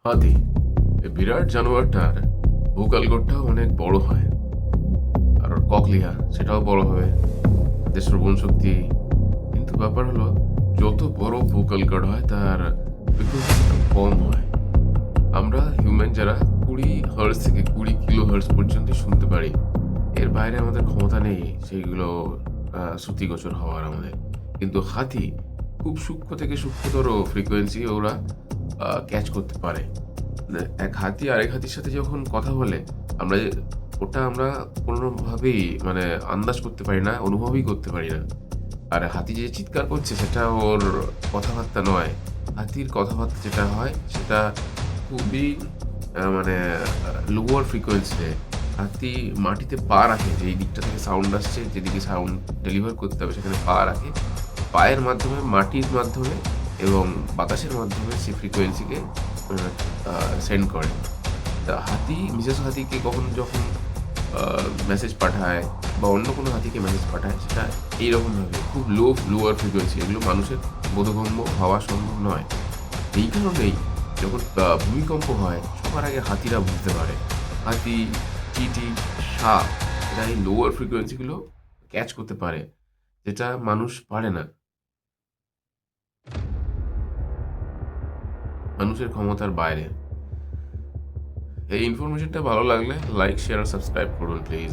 হাতি এই বিরাট জানোয়ারটার ভোকাল কোডটাও অনেক বড় হয়, আর ওর ককলিয়া সেটাও বড় হবে, তাদের শ্রবণ শক্তি। কিন্তু ব্যাপার হলো, যত বড় ভোকাল কর্ড হয় তার ফ্রিকোয়েন্সি তত কম হয়। আমরা হিউম্যান যারা 20 হার্টজ থেকে 20 কিলো হার্টজ পর্যন্ত শুনতে পারি, এর বাইরে আমাদের ক্ষমতা নেই সেইগুলো শ্রুতিগোচর হওয়ার আমাদের। কিন্তু হাতি খুব সূক্ষ্ম থেকে সূক্ষ্মতর ফ্রিকোয়েন্সি ওরা ক্যাচ করতে পারে। এক হাতি আরেক হাতির সাথে যখন কথা বলে, আমরা আমরা কোনোভাবেই মানে আন্দাজ করতে পারি না, অনুভবই করতে পারি না। আর হাতি যে চিৎকার করছে সেটা ওর কথাবার্তা নয়। হাতির কথাবার্তা যেটা হয় সেটা খুবই মানে লোয়ার ফ্রিকোয়েন্সিতে। হাতি মাটিতে পা রাখে, যেই দিকটা থেকে সাউন্ড আসছে, যেদিকে সাউন্ড ডেলিভার করতে হবে সেখানে পা রাখে। পায়ের মাধ্যমে, মাটির মাধ্যমে এবং বাতাসের মাধ্যমে সেই ফ্রিকোয়েন্সিকে সেন্ড করে। তা হাতি মিসেস হাতিকে কখনো যখন মেসেজ পাঠায় বা অন্য কোনো হাতিকে মেসেজ পাঠায়, সেটা এইরকমভাবে খুব লোয়ার ফ্রিকোয়েন্সি, এগুলো মানুষের বোধগম্য হওয়া সম্ভব নয়। এই কারণেই যখন ভূমিকম্প হয় সবার আগে হাতিরা বুঝতে পারে। হাতি, চিটি, সাপ, এরা এই লোয়ার ফ্রিকোয়েন্সিগুলো ক্যাচ করতে পারে, যেটা মানুষ পারে না। মানুষের ক্ষমতার বাইরে। এই ইনফরমেশনটা ভালো লাগলে লাইক, শেয়ার আর সাবস্ক্রাইব করুন প্লিজ।